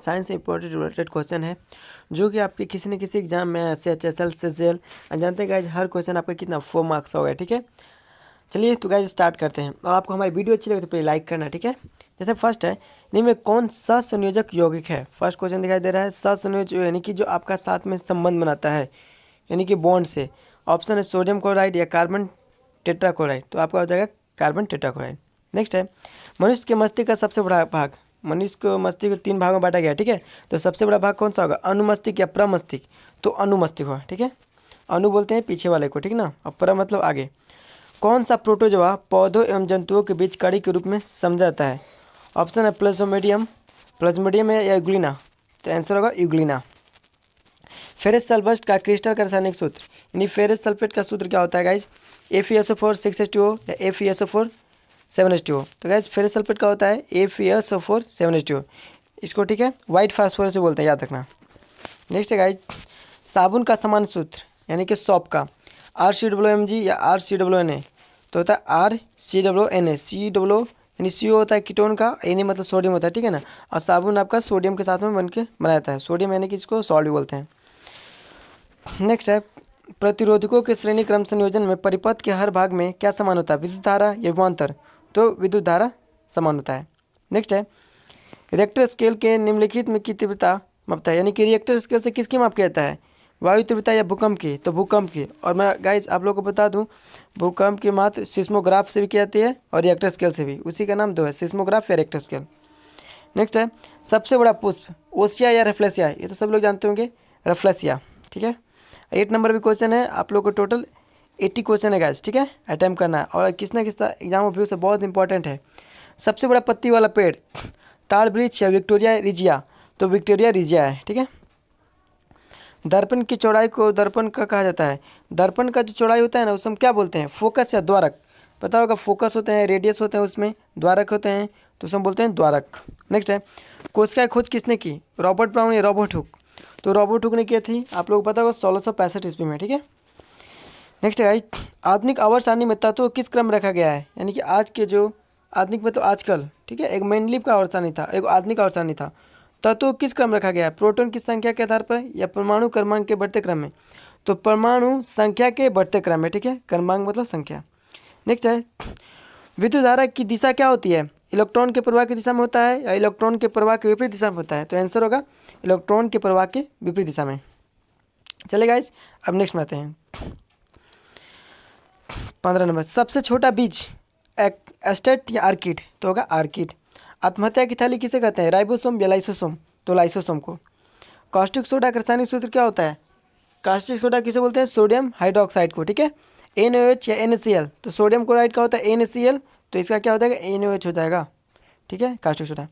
Science से important related question है जो कि आपके किसी न किसी एग्जाम में SHSL CGL जानते हैं गाइज हर क्वेश्चन आपका कितना 4 मार्क्स होगा। ठीक है, चलिए तो गाइज स्टार्ट करते हैं। और आपको हमारी वीडियो अच्छी लगे तो प्लीज लाइक करना। ठीक है, जैसे फर्स्ट है इन्हीं में कौन सा संयोजक यौगिक है। फर्स्ट क्वेश्चन दिखाई दे रहा है सहसंयोजक यानी कि जो आपका साथ में संबंध बनाता है यानी कि बॉन्ड से। ऑप्शन है सोडियम क्लोराइड या कार्बन टेट्राक्लोराइड, तो आपका हो जाएगा कार्बन टेट्राक्लोराइड। नेक्स्ट है मनुष्य के मस्तिष्क का सबसे बड़ा भाग। मनुष्य को मस्तिष्क को 3 भागों में बांटा गया। ठीक है, तो सबसे बड़ा भाग कौन सा होगा, अनुमस्तिष्क या प्रमस्तिष्क, तो अनुमस्तिष्क होगा। ठीक है, अनु बोलते हैं पीछे वाले को, ठीक ना, और प्र मतलब आगे। कौन सा प्रोटोजोआ पौधों एवं जंतुओं के बीच कड़ी के रूप में समझा जाता है। ऑप्शन है प्लाज्मोडियम है या यूग्लिना, तो आंसर होगा यूग्लिना। फेरस सल्फेट का क्रिस्टल का रासायनिक सूत्र, यानी फेरस सल्फेट का सूत्र क्या होता है गाइज, FeSO4 6H2O या FeSO4 7H2O। तो गाइज फेरस सल्फेट का होता है FeSO4 7H2O, इसको ठीक है वाइट फास्फोरस बोलते हैं, याद रखना। नेक्स्ट है गाइज साबुन का समान सूत्र यानी कि सॉप का RCOOMg या RCOONA, तो होता है RCOONA। COO यानी CO होता है कीटोन का, Na मतलब सोडियम होता है, ठीक है ना, और साबुन आपका सोडियम के साथ में बन के बनाया जाता है। सोडियम यानी कि इसको सॉल्ट भी बोलते हैं। नेक्स्ट है प्रतिरोधकों के श्रेणी क्रम संयोजन में परिपथ के हर भाग में क्या समान होता है, विद्युत धारा या विभवांतर, तो विद्युत धारा समान होता है। नेक्स्ट है रिएक्टर स्केल के निम्नलिखित में की तीव्रता मापता है, यानी कि रिएक्टर स्केल से किसकी माप किया जाता है, वायु तीव्रता या भूकंप की, तो भूकंप की। और मैं गाइज आप लोगों को बता दूं भूकंप की माप सिस्मोग्राफ से भी की जाती है और रिएक्टर स्केल से भी, उसी का नाम 2 है, सिस्मोग्राफ या रिएक्टर स्केल। नेक्स्ट है सबसे बड़ा पुष्प ओसिया या रेफ्लेसिया, ये तो सब लोग जानते होंगे रेफ्लेसिया। ठीक है, 8 नंबर भी क्वेश्चन है, आप लोग को टोटल 80 क्वेश्चन है गाइस, ठीक है, अटैम्प्ट करना है और किस ना किस एग्जाम व्यू से बहुत इंपॉर्टेंट है। सबसे बड़ा पत्ती वाला पेड़ ताड़ वृक्ष या विक्टोरिया रिजिया, तो विक्टोरिया रिजिया है। ठीक है, दर्पण की चौड़ाई को दर्पण का कहा जाता है, दर्पण का जो चौड़ाई होता है ना उसे हम क्या बोलते हैं, फोकस या द्वारक। पता होगा फोकस होते हैं, रेडियस होते हैं, उसमें द्वारक होते हैं, तो उसे हम बोलते हैं द्वारक। नेक्स्ट है कोशिका की खोज किसने की, रॉबर्ट ब्राउन या रॉबर्ट हुक, तो रॉबर्ट हुक ने की थी, आप लोग पता होगा 1665 ईस्वी में। ठीक है, नेक्स्ट है गाइस आधुनिक आवर्त सारणी में तत्वों किस क्रम में रखा गया है, यानी कि आज के जो आधुनिक मतलब आजकल, ठीक है, एक मेंडलीव का आवर्त सारणी था, एक आधुनिक आवर्त सारणी था, तत्वों किस क्रम रखा गया है, प्रोटॉन की संख्या के आधार पर या परमाणु क्रमांक के बढ़ते क्रम में, तो परमाणु संख्या के बढ़ते क्रम में। ठीक है, क्रमांक मतलब संख्या। नेक्स्ट है विद्युत धारा की दिशा क्या होती है, इलेक्ट्रॉन के प्रवाह की दिशा में होता है या इलेक्ट्रॉन के प्रवाह के विपरीत दिशा में होता है, तो आंसर होगा इलेक्ट्रॉन के प्रवाह के विपरीत दिशा में। चले गाइस अब नेक्स्ट में आते हैं 15 नंबर सबसे छोटा बीज एस्टेट या आर्किड, तो होगा आर्किड। आत्महत्या की थैली किसे कहते हैं, राइबोसोम या लाइसोसोम, तो लाइसोसोम को। कास्टिक सोडा का रासायनिक सूत्र क्या होता है, कास्टिक सोडा किसे बोलते हैं, सोडियम हाइड्रोक्साइड को। ठीक है, NaOH या NaCl, तो सोडियम क्लोराइड का होता है NaCl, तो इसका क्या हो जाएगा NaOH हो जाएगा। ठीक है, कास्टिक सोडा।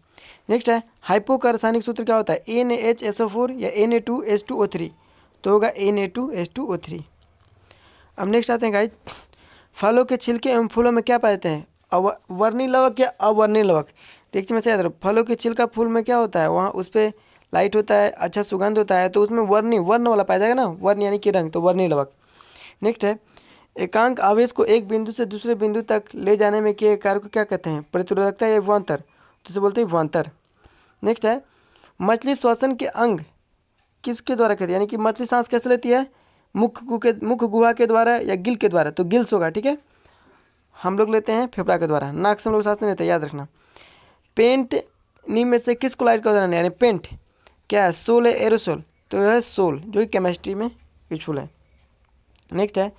नेक्स्ट है हाइपो का रासायनिक सूत्र क्या होता है, NaHSO4 या Na2H2O3, तो होगा Na2H2O3। अब नेक्स्ट आते हैं गाइस फलों के छिलके एवं फूलों में क्या पाते हैं, वर्णी लवक या अवर्णी लवक। देखिए मैं से याद रखो फलों के छिलका फूल में क्या होता है, वहाँ उस पर लाइट होता है, अच्छा सुगंध होता है, तो उसमें वर्ण वाला पाया जाएगा ना, वर्ण यानी कि रंग, तो वर्णी लवक। नेक्स्ट है एकांक आवेश को एक बिंदु से दूसरे बिंदु तक ले जाने में किए कार्य को क्या कहते हैं, प्रतिरोधकता या विभवांतर, तो इसे बोलते हैं विभवांतर। नेक्स्ट है मछली श्वसन के अंग किसके द्वारा कहते हैं, यानी कि मछली सांस कैसे लेती है, मुख गुहा के द्वारा या गिल के द्वारा, तो गिल्स होगा। ठीक है, हम लोग लेते हैं फेफड़ा के द्वारा, नाक से हम लोग सांस नहीं लेते, याद रखना। पेंट नीम में से किस क्लोराइड का उदाहरण है, यानी पेंट क्या है, सोल है एरोसोल, तो यह है सोल जो कि केमिस्ट्री में यूजफुल है। नेक्स्ट है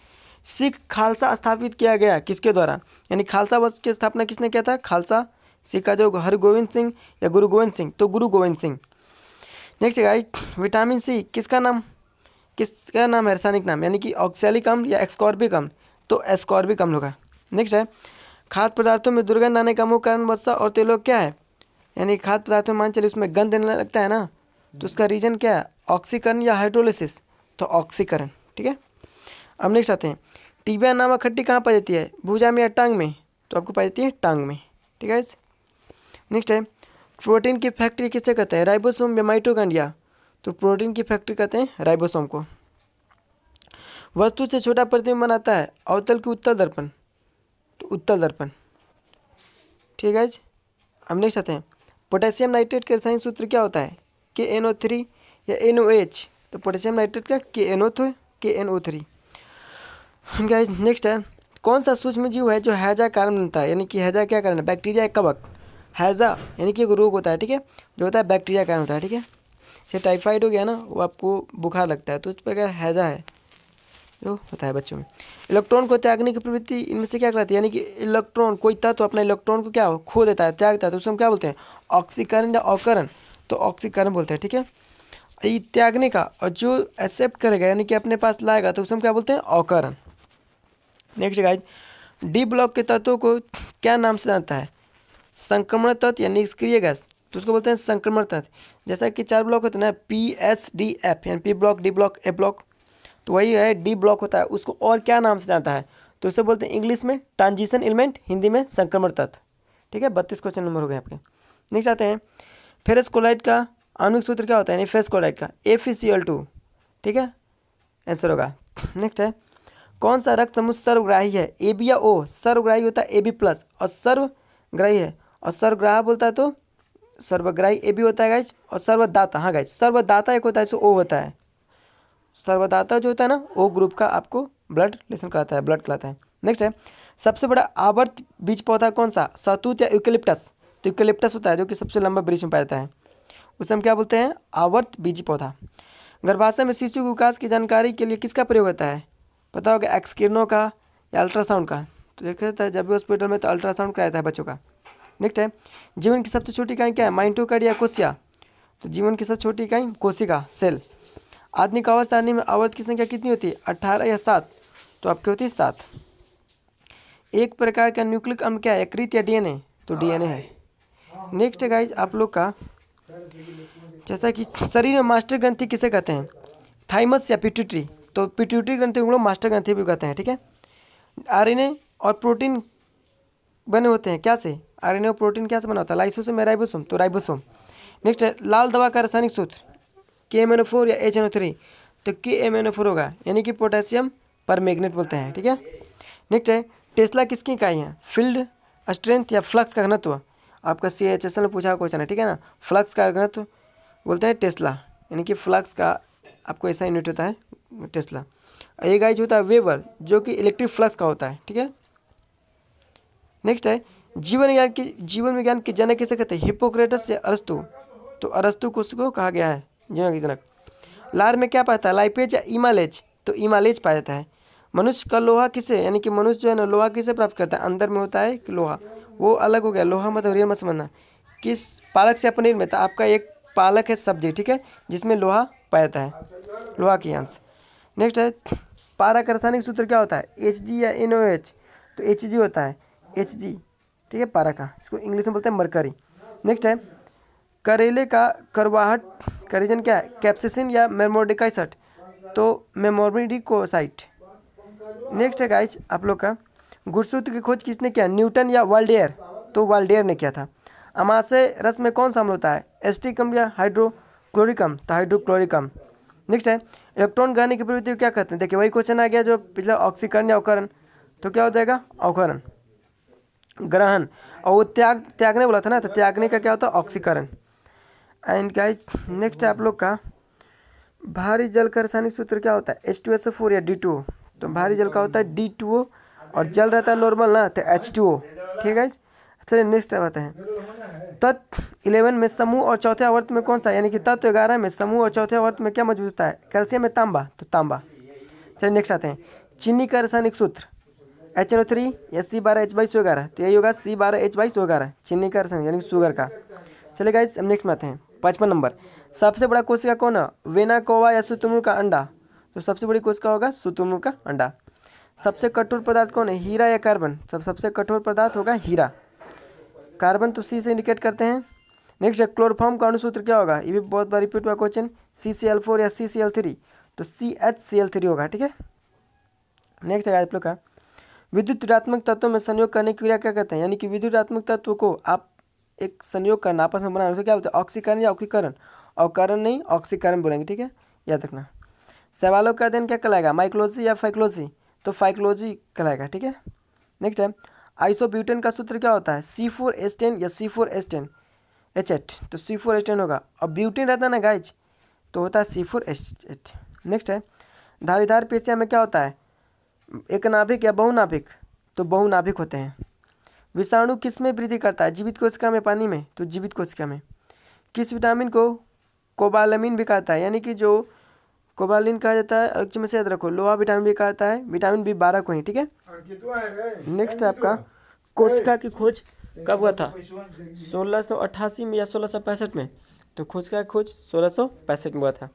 सिख खालसा स्थापित किया गया किसके द्वारा, यानी खालसा वंश की स्थापना किसने किया था, खालसा सिख का जो हरगोविंद सिंह या गुरु गोविंद सिंह, तो गुरु गोविंद सिंह। नेक्स्ट है गाइस विटामिन सी किसका नाम है रासायनिक नाम, यानी कि ऑक्सैलिक अम्ल या एस्कॉर्बिक अम्ल, तो एस्कॉर्बिक अम्ल होगा। नेक्स्ट है खाद्य पदार्थों में दुर्गंध आने का मुख्य कारण वसा और तेलों क्या है, यानी खाद्य पदार्थों में मान चलिए उसमें गंध देने लगता है ना, तो उसका रीजन क्या है, ऑक्सीकरण या हाइड्रोलिसिस, तो ऑक्सीकरण। ठीक है, अब नेक्स्ट आते हैं टीबिया नामक हड्डी कहाँ पाई जाती है, भुजा में या टांग में, तो आपको पाई जाती है टांग में। ठीक है, नेक्स्ट है प्रोटीन की फैक्ट्री किसे कहते हैं, राइबोसोम या माइटोकॉन्ड्रिया, तो प्रोटीन की फैक्ट्री कहते हैं राइबोसोम को। वस्तु से छोटा प्रतिबिंब बनाता है अवतल की उत्तल दर्पण, तो उत्तल दर्पण। ठीक है, हम नेक्स्ट आते हैं पोटेशियम नाइट्रेट का रासायनिक सूत्र क्या होता है, KNO3 या NOH, तो पोटेशियम नाइट्रेट का KNO3। गाइस नेक्स्ट है, कौन सा सूक्ष्म जीव है जो हैजा कारण बनता है, यानी कि हैजा क्या कारण है, बैक्टीरिया या कवक। हैजा यानी कि एक रोग होता है, ठीक है, जो होता है बैक्टीरिया कारण होता है, ठीक है। जैसे टाइफाइड हो गया ना, वो आपको बुखार लगता है, तो इस प्रकार हैजा है जो होता है बच्चों में। इलेक्ट्रॉन को त्यागने की प्रवृत्ति इनमें से क्या कहलाती है, यानी कि इलेक्ट्रॉन, कोई तत्व अपना इलेक्ट्रॉन को क्या हो, खो देता है, त्यागता है, तो उसे हम क्या बोलते हैं, ऑक्सीकरण या अवकरण, तो ऑक्सीकरण बोलते हैं, ठीक है। ये त्यागने का, और जो एक्सेप्ट करेगा यानी कि अपने पास लाएगा, तो उसे हम क्या बोलते हैं, अवकरण। नेक्स्ट गाइज, डी ब्लॉक के तत्वों को क्या नाम से जानता है, संक्रमण तत्व या निष्क्रिय गैस, तो उसको बोलते हैं संक्रमण तत्व। जैसा कि 4 ब्लॉक होते हैं ना, PSDF, यानी पी ब्लॉक, डी ब्लॉक, ए ब्लॉक, तो वही है डी ब्लॉक होता है, उसको और क्या नाम से जानता है, तो उसे बोलते हैं इंग्लिश में ट्रांजिशन एलिमेंट, हिंदी में संक्रमण तत्व, ठीक है। 32 क्वेश्चन नंबर हो गए आपके। नेक्स्ट आते हैं, फेरस क्लोराइड का आणविक सूत्र क्या होता है, यानी फेरस क्लोराइड का FeCl2, ठीक है, आंसर होगा। नेक्स्ट है, कौन सा रक्त समूह सर्वग्राही है, AB या O, सर्वग्राही होता है AB+, और सर्वग्राही है, और सर्वग्राह बोलता है तो सर्वग्राही AB होता है गाइज, और सर्वदाता, हाँ गाइज, सर्वदाता एक होता है, सो O होता है। सर्वदाता जो होता है ना, O ग्रुप का आपको ब्लड रिलेशन कराता है, ब्लड कराता है। नेक्स्ट है, सबसे बड़ा आवर्त बीज पौधा कौन सा, शहतूत या यूकेलिप्टस, तो यूकेलिप्टस होता है जो कि सबसे लंबा वृक्ष में पाया जाता है, उसे हम क्या बोलते हैं, आवर्त बीजी पौधा। गर्भाशय में शिशु के विकास की जानकारी के लिए किसका प्रयोग होता है, पता होगा, एक्स किरणों का या अल्ट्रासाउंड का, तो देखा था जब भी हॉस्पिटल में तो अल्ट्रासाउंड कराया था बच्चों का। नेक्स्ट है, जीवन की सबसे छोटी इकाई क्या है, माइटोकॉन्ड्रिया या कोशिका, तो जीवन की सबसे छोटी इकाई कोशिका, सेल। आधुनिक आवर्त सारणी में आवर्त की संख्या कितनी होती है, 18 या 7, तो आपकी होती है 7। एक प्रकार का न्यूक्लिक अम्ल क्या है, यकृत या DNA, तो DNA है। नेक्स्ट है गाइज आप लोग का, जैसा कि शरीर में मास्टर ग्रंथि किसे कहते हैं, थाइमस या पिट्यूटरी, तो पिट्यूटरी ग्रंथि को लोग मास्टर ग्रंथि भी कहते हैं, ठीक है। RNA और प्रोटीन बने होते हैं क्या से, RNA और प्रोटीन क्या से बना होता है, लाइसोसोम या राइबोसोम, तो राइबोसोम। नेक्स्ट है, लाल दवा का रासायनिक सूत्र KMnO4 या HNO3, तो KMnO4 होगा, यानी कि पोटेशियम पर मैग्नेट बोलते हैं, ठीक है। नेक्स्ट है, टेस्ला किसकी इकाई है, फील्ड स्ट्रेंथ या फ्लक्स का घनत्व, आपका CHSL में पूछा क्वेश्चन है, ठीक है ना, फ्लक्स का घनत्व बोलते हैं टेस्ला, यानी कि फ्लक्स का आपको ऐसा यूनिट होता है टेस्ला। ये गाइज होता है वेबर, जो कि इलेक्ट्रिक फ्लक्स का होता है, ठीक है। नेक्स्ट है, जीवन विज्ञान के जनक किसे कहते हैं, हिप्पोक्रेटस या अरस्तु, तो अरस्तु को उसको कहा गया है जीवन के जनक। लार में क्या पाता है, लाइपेज या इमालेज, तो इमालेज पाया जाता है। मनुष्य का लोहा किसे, यानी कि मनुष्य जो है ना लोहा किसे प्राप्त करता है, अंदर में होता है कि लोहा, वो अलग हो गया, लोहा मतलब रियल मत समझना, किस पालक से पनीर में, तो आपका एक पालक है सब्जी, ठीक है, जिसमें लोहा पाया जाता है, लोहा की अंश। नेक्स्ट है, पारा का रासायनिक सूत्र क्या होता है, Hg या NOH, तो Hg होता है, Hg, ठीक है, पारा का, इसको इंग्लिश में बोलते हैं मरकरी। नेक्स्ट है, करेले का करवाहट का रीजन क्या है, कैप्सिसिन या मेमोर्डिकाइसाइट, तो मेमोर्डिकोसाइट। नेक्स्ट है गाइज आप लोग का, गुणसूत्र की खोज किसने किया, न्यूटन या वाल्डेयर, तो वाल्डेयर ने किया था। अमाशय रस में कौन सा अम्ल होता है, एसिटिक अम्ल या हाइड्रोक्लोरिक अम्ल, तो हाइड्रोक्लोरिक अम्ल। नेक्स्ट है, इलेक्ट्रॉन गहने की प्रवृत्ति को क्या कहते हैं, देखिए वही क्वेश्चन आ गया जो पिछला, ऑक्सीकरण या अवकरण, तो क्या हो जाएगा, अवकरण। ग्रहण, और वो त्यागने बोला था ना, तो त्यागने का क्या होता है, ऑक्सीकरण। एंड गाइज नेक्स्ट है आप लोग का, भारी जल का रासायनिक सूत्र क्या होता है, H2SO4 या D2O, तो भारी जल का होता है D2O, और जल रहता है नॉर्मल ना, तो H2O, ठीक है। चलिए नेक्स्ट आते हैं, तत्व 11 में समूह और चौथे आवर्त में कौन सा, यानी कि तत्व 11 में समूह और चौथे आवर्त में क्या मौजूद होता है, कैल्शियम में तांबा, तो तांबा। चलिए नेक्स्ट आते हैं, चीनी का रासायनिक सूत्र HNO3 या C12H2211, तो यही होगा C12H2211, चीनी का रासायनिक यानी शुगर का। चलिए गाइस हम नेक्स्ट में आते हैं, 55 नंबर, सबसे बड़ा कोशिका कौन है, वेना कोवा या शुतुरमुर्ग का अंडा, तो सबसे बड़ी कोशिका होगा शुतुरमुर्ग का अंडा। सबसे कठोर पदार्थ कौन है, हीरा या कार्बन, सबसे कठोर पदार्थ होगा हीरा, कार्बन तो C से इंडिकेट करते हैं। नेक्स्ट है, क्लोरोफॉर्म का अणुसूत्र क्या होगा, ये भी बहुत बार रिपीट हुआ क्वेश्चन, CCl4 या CCl3, तो CHCl3 होगा, ठीक है। नेक्स्ट है आप लोग का, विद्युत ऋणात्मक तत्वों में संयोग करने की क्रिया क्या कहते हैं, यानी कि विद्युत ऋणात्मक तत्व को आप एक संयोग करना, आपस में बनाना, उसे क्या बोलते हैं, ऑक्सीकरण या ऑक्सीकरण, अवकरण नहीं ऑक्सीकरण बोलेंगे, ठीक है, याद रखना। सवालों का अध्ययन क्या कहलाएगा, माइक्रोलॉजी या फाइकोलॉजी, तो फाइकोलॉजी कहलाएगा, ठीक है। नेक्स्ट है, आइसोब्यूटेन का सूत्र क्या होता है, C4H10 या C4H10, H8, तो C4H10 होगा। और ब्यूटेन रहता है ना गाइज, तो होता है C4H8। नेक्स्ट है धारीदार पेशियाँ में क्या होता है, एक नाभिक या बहुनाभिक, तो बहुनाभिक होते हैं। विषाणु किस में वृद्धि करता है, जीवित कोशिका में, पानी में, तो जीवित कोशिका में। किस विटामिन को कोबालामिन भी कहता है, यानी कि जो कोबालिन कहा जाता है, अक्षर में से याद रखो, लोहा विटामिन भी कहता है, विटामिन B12 को ही, ठीक है। नेक्स्ट है आपका कोशिका की खोज कब हुआ था, 1688 में या 1665 में, तो कोशिका की खोज 1665 में हुआ था।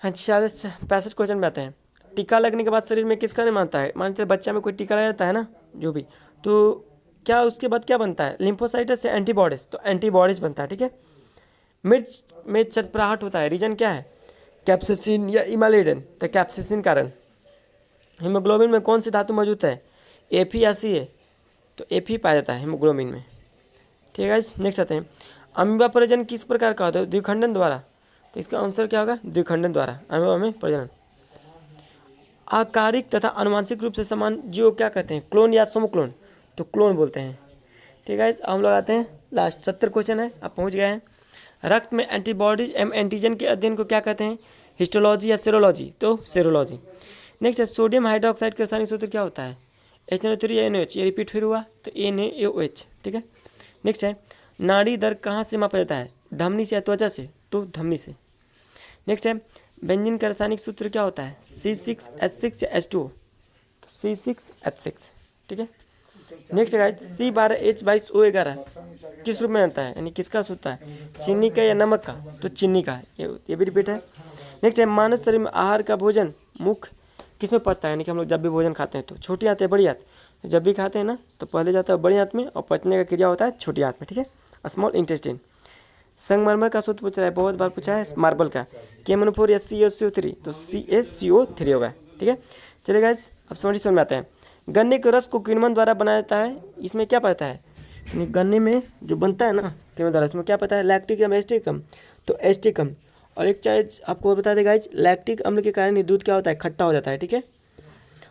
हाँ 46 क्वेश्चन में आते हैं। टीका लगने के बाद शरीर में किसका निर्माण होता है, मान चलिए बच्चा में कोई टीका लगा जाता है ना जो भी, तो क्या उसके बाद क्या बनता है, लिम्फोसाइट्स से एंटीबॉडीज, तो एंटीबॉडीज बनता है, ठीक है। मिर्च में चटपटाहट होता है, रीजन क्या है, कैप्सिसिन या इमालिडन, तो कैप्सिसिन कारण। हीमोग्लोबिन में कौन सी धातु मौजूद है, Fe या Ca, तो Fe पाया जाता है हीमोग्लोबिन में, ठीक है। नेक्स्ट आते हैं अमीबा प्रजनन किस प्रकार का होता है, द्विखंडन द्वारा, तो इसका आंसर क्या होगा, द्विखंडन द्वारा अमीबा में प्रजनन। आकारिक तथा अनुवांशिक रूप से समान जीव क्या कहते हैं, क्लोन या समक्लोन, तो क्लोन बोलते हैं, ठीक है। हम लोग आते हैं लास्ट 70 क्वेश्चन है, आप पहुंच गए हैं। रक्त में एंटीबॉडीज एवं एंटीजन के अध्ययन को क्या कहते हैं, हिस्टोलॉजी या सेरोलॉजी, तो सेरोलॉजी। नेक्स्ट है सोडियम हाइड्रोक्साइड का रासायनिक सूत्र क्या होता है, HNO3 या NaOH, ये रिपीट फिर हुआ तो NaOH, ठीक है। नेक्स्ट है नाड़ी दर कहाँ से मापा जाता है, धमनी से या त्वचा से, तो धमनी से। नेक्स्ट है बेंजीन का रासायनिक सूत्र क्या होता है, C6H6 या H2O, C6H6, ठीक है। नेक्स्ट है C12H22O11 किस रूप में आता है, यानी किसका सूत्र है, चीनी का या नमक का, तो चीनी का, ये भी रिपीट है। नेक्स्ट है मानव शरीर में आहार का भोजन मुख्य किस में पचता है, यानी कि हम लोग जब भी भोजन खाते हैं तो छोटी आंत है बड़ी आंत, तो जब भी खाते हैं ना तो पहले जाता है बड़ी आंत में और पचने का क्रिया होता है छोटी आंत में, ठीक है, स्मॉल इंटेस्टाइन। संगमरमर का सूत्र पूछ रहा है, बहुत बार पूछा है मार्बल का, KMnO4 या CaCO3, तो CaCO3 होगा, ठीक है। चलिए गाइस अब समझ में आते हैं। गन्ने के रस को किण्वन द्वारा बनाया जाता है, इसमें क्या पता है, यानी गन्ने में जो बनता है ना किण्वन द्वारा, इसमें क्या पता है, लैक्टिक अम्ल एस्टिक अम्ल, तो एस्टिक अम्ल। और एक चीज आपको बता दें गाइस, लैक्टिक अम्ल के कारण दूध क्या होता है, खट्टा हो जाता है, ठीक है।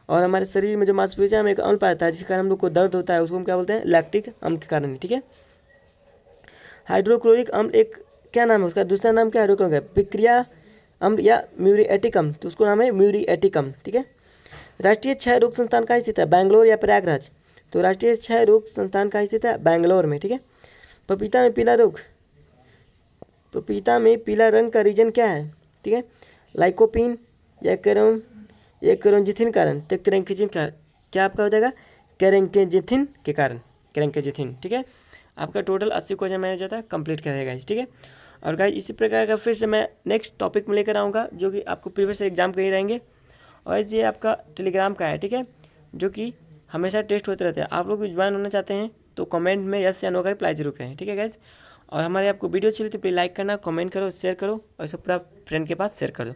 और हमारे शरीर में जो मांसपेशियां में एक अम्ल पाया जाता है जिसके कारण हम लोग को दर्द होता है, उसको हम क्या बोलते हैं, लैक्टिक अम्ल के कारण, ठीक है। हाइड्रोक्लोरिक अम्ल एक क्या नाम है उसका, दूसरा नाम क्या है हाइड्रोक्लोरिक, विक्रिया अम्ल या म्यूरिएटिक अम्ल, तो उसको नाम है म्यूरिएटिक अम्ल, ठीक है। राष्ट्रीय क्षय रोग संस्थान कहाँ स्थित है, बैंगलोर या प्रयागराज, तो राष्ट्रीय क्षय रोग संस्थान कहाँ स्थित है, बैंगलोर में, ठीक है। पपीता में पीला रोग, पपीता में पीला रंग का रीजन क्या है, ठीक है, लाइकोपिन या केरोंजिथिन कारण, तो क्रेंकेजिन का क्या आपका हो जाएगा, क्रेंकेजिथिन के कारण, क्रेंकेजिथिन, ठीक है। आपका टोटल 80 क्वेश्चन मैंने जो था कंप्लीट करेगा, ठीक है। और गाइस इसी प्रकार का फिर से मैं नेक्स्ट टॉपिक में लेकर आऊँगा जो कि आपको प्रीवियस एग्जाम के ही रहेंगे। और ये आपका टेलीग्राम का है, ठीक है, जो कि हमेशा टेस्ट होते रहते हैं। आप लोग ज्वाइन होना चाहते हैं तो कमेंट में यस या नो कर रिप्लाई जरूर करें, ठीक है गाइस। और हमारे आपको वीडियो अच्छी लगी तो प्लीज़ लाइक करना, कमेंट करो, शेयर करो और सब पूरा फ्रेंड के पास शेयर कर दो।